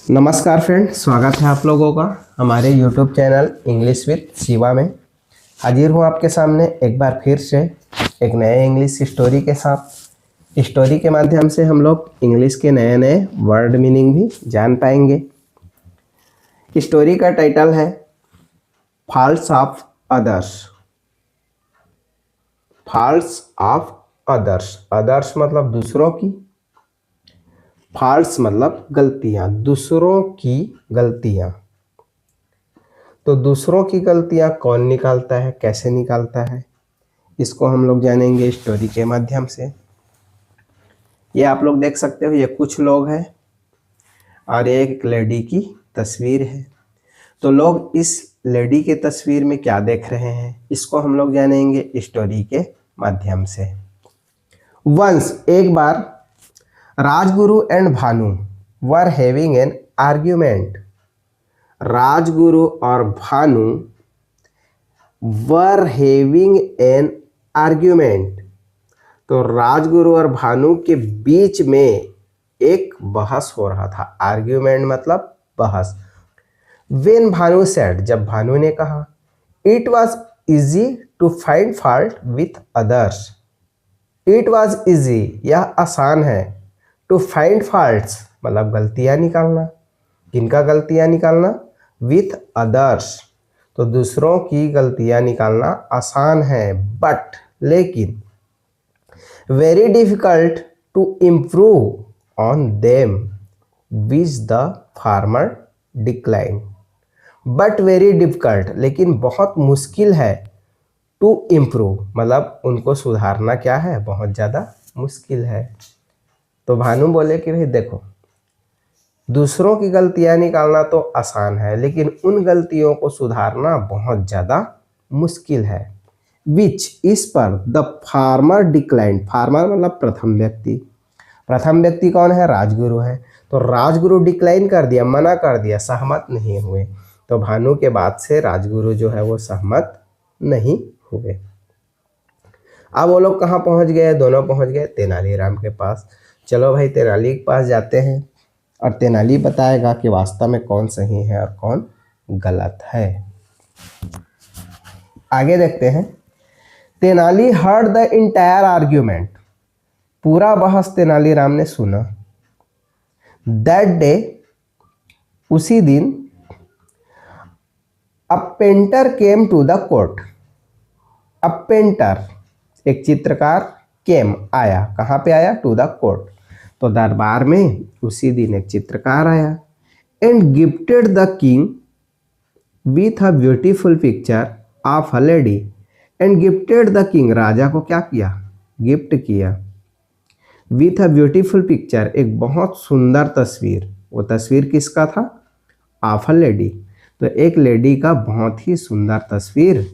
नमस्कार फ्रेंड, स्वागत है आप लोगों का हमारे YouTube channel English with Shiva में। हाजिर हूँ आपके सामने एक बार फिर से एक नए इंग्लिश स्टोरी के साथ। स्टोरी के माध्यम से हम लोग इंग्लिश के नए नए वर्ड मीनिंग भी जान पाएंगे। स्टोरी का टाइटल है faults of others. Faults of others. Others मतलब दूसरों की, फॉल्स मतलब गलतियां, दूसरों की गलतियां। तो दूसरों की गलतियां कौन निकालता है, कैसे निकालता है, इसको हम लोग जानेंगे स्टोरी के माध्यम से। ये आप लोग देख सकते हो, ये कुछ लोग हैं और ये एक लेडी की तस्वीर है। तो लोग इस लेडी के तस्वीर में क्या देख रहे हैं, इसको हम लोग जानेंगे स्टोरी के माध्यम से। वंस एक बार Rajguru and Bhanu were having an argument. Rajguru और Bhanu were having an argument. तो राजगुरु और भानु के बीच में एक बहस हो रहा था। आर्ग्यूमेंट मतलब बहस। व्हेन भानु सेड, जब भानु ने कहा, it was easy to find fault with others. It was easy, यह आसान है, टू फाइंड फॉल्ट्स मतलब गलतियां निकालना। किनका गलतियां निकालना? विथ अदर्स, तो दूसरों की गलतियां निकालना आसान है, बट लेकिन very difficult to improve on them which the farmer decline. But very difficult, लेकिन बहुत मुश्किल है, टू इम्प्रूव मतलब उनको सुधारना क्या है, बहुत ज़्यादा मुश्किल है। तो भानु बोले कि भाई देखो, दूसरों की गलतियां निकालना तो आसान है, लेकिन उन गलतियों को सुधारना बहुत ज़्यादा मुश्किल है। विच, इस पर, द फार्मर डिक्लाइन। फार्मर मतलब प्रथम व्यक्ति। प्रथम व्यक्ति कौन है? राजगुरु है। तो राजगुरु डिक्लाइन कर दिया, मना कर दिया, सहमत नहीं हुए। तो भानु के बात से राजगुरु जो है वो सहमत नहीं हुए। अब वो लोग कहाँ पहुँच गए? दोनों पहुँच गए तेनालीराम के पास। चलो भाई तेनाली के पास जाते हैं और तेनाली बताएगा कि वास्तव में कौन सही है और कौन गलत है। आगे देखते हैं। Tenali heard the entire argument. पूरा बहस तेनालीराम ने सुना। दैट डे, उसी दिन, a painter came to the court. A painter, एक चित्रकार, केम आया, कहाँ पे आया? टू द कोर्ट, तो दरबार में उसी दिन एक चित्रकार आया। And gifted the king with a beautiful picture of a lady. And gifted the king, राजा को क्या किया? गिफ्ट किया। विथ अ ब्यूटीफुल पिक्चर, एक बहुत सुंदर तस्वीर। वो तस्वीर किसका था? ऑफ अ लेडी, तो एक लेडी का बहुत ही सुंदर तस्वीर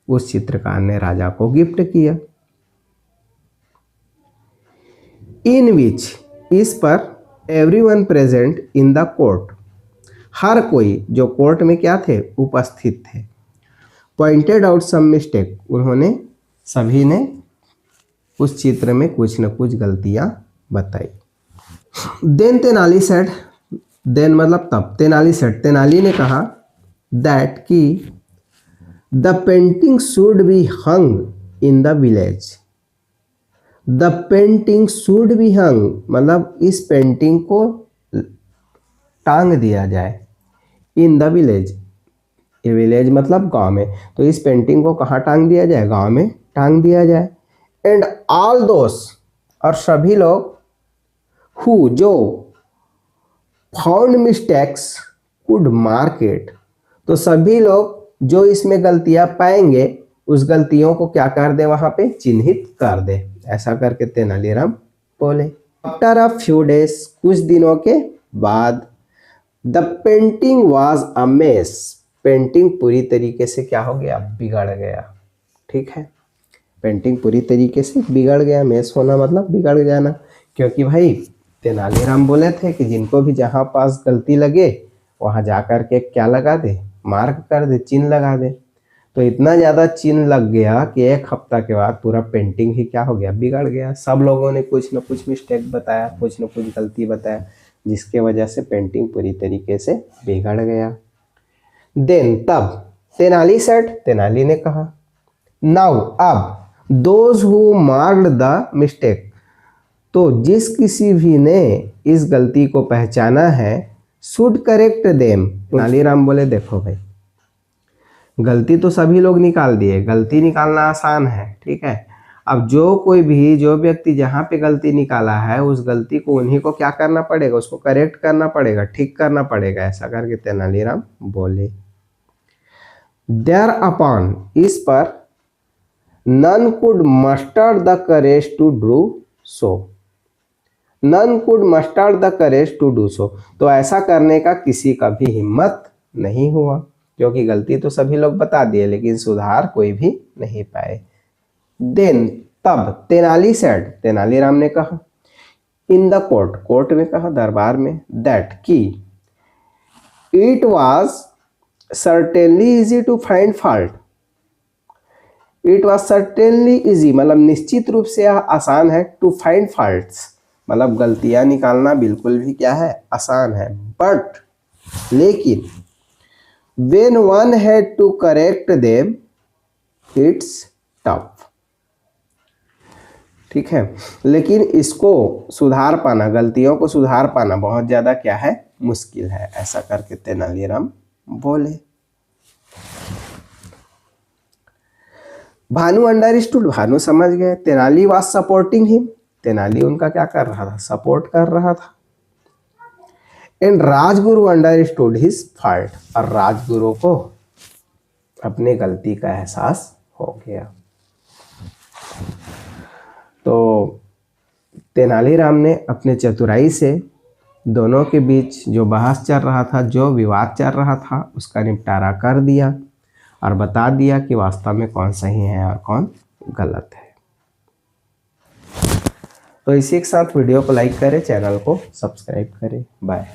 उस चित्रकार ने राजा को गिफ्ट किया। इन विच, इस पर, everyone present in the court, हर कोई जो कोर्ट में क्या थे? उपस्थित थे। पॉइंटेड आउट सम मिस्टेक, उन्होंने सभी ने उस चित्र में कुछ न कुछ गलतियां बताई। देन तेनाली सेड, देन मतलब तब, तेनाली सेड, तेनाली ने कहा, दैट कि the painting should be hung in the village. The painting should be hung मतलब इस पेंटिंग को टांग दिया जाए। इन द विलेज, ये विलेज मतलब गांव में, तो इस पेंटिंग को कहाँ टांग दिया जाए? गांव में टांग दिया जाए। एंड ऑल दोस, और सभी लोग, हु जो, found mistakes could mark it, तो सभी लोग जो इसमें गलतियां पाएंगे उस गलतियों को क्या कर दे? वहां पे चिन्हित कर दे। ऐसा करके तेनालीराम बोले। आफ्टर अ फ्यू डेज, कुछ दिनों के बाद, the painting was a mess, painting पूरी तरीके से क्या हो गया? बिगड़ गया। ठीक है, पेंटिंग पूरी तरीके से बिगड़ गया। मेस होना मतलब बिगड़ जाना, क्योंकि भाई तेनालीराम बोले थे कि जिनको भी जहाँ पास गलती लगे वहाँ जा कर के क्या लगा दे? मार्क कर दे, चिन्ह लगा दे। तो इतना ज़्यादा चिन्ह लग गया कि एक हफ्ता के बाद पूरा पेंटिंग ही क्या हो गया? बिगड़ गया। सब लोगों ने कुछ न कुछ मिस्टेक बताया, कुछ न कुछ गलती बताया। जिसके वजह से पेंटिंग पूरी तरीके से बिगड़ गया। देन तब तेनाली सेड, तेनाली ने कहा, नाउ अब, those who marked the mistake, तो जिस किसी भी ने इस गलती को पहचाना है, शुड करेक्ट देम। तेनालीराम बोले देखो भाई, गलती तो सभी लोग निकाल दिए, गलती निकालना आसान है, ठीक है। अब जो व्यक्ति जहाँ पे गलती निकाला है उस गलती को उन्हीं को क्या करना पड़ेगा, उसको करेक्ट करना पड़ेगा, ठीक करना पड़ेगा, ऐसा करके तेनालीराम बोले। देयर अपॉन, इस पर, none could muster the courage to do so, none could muster the courage to do so, तो ऐसा करने का किसी का भी हिम्मत नहीं हुआ, क्योंकि गलती तो सभी लोग बता दिए लेकिन सुधार कोई भी नहीं पाए। देन तब तेनाली सेड, तेनालीराम ने कहा, इन द कोर्ट, कोर्ट में कहा, दरबार में, दैट की, it was certainly easy to find fault, it was certainly easy मतलब निश्चित रूप से यह आसान है, टू फाइंड फॉल्ट्स मतलब गलतियां निकालना बिल्कुल भी क्या है, आसान है, बट लेकिन when one had to correct them, it's tough, ठीक है। लेकिन इसको सुधार पाना, गलतियों को सुधार पाना बहुत ज़्यादा क्या है, मुश्किल है, ऐसा करके तेनालीराम बोले। भानु अंडरस्टूड, भानु समझ गए। Tenali was supporting him, Tenali उनका क्या कर रहा था, सपोर्ट कर रहा था। And Rajguru understood his fault, और राजगुरु को अपने गलती का एहसास हो गया। तो तेनालीराम ने अपने चतुराई से दोनों के बीच जो बहस चल रहा था, जो विवाद चल रहा था, उसका निपटारा कर दिया और बता दिया कि वास्तव में कौन सही है और कौन गलत है। तो इसी के साथ वीडियो को लाइक करें, चैनल को सब्सक्राइब करें। बाय।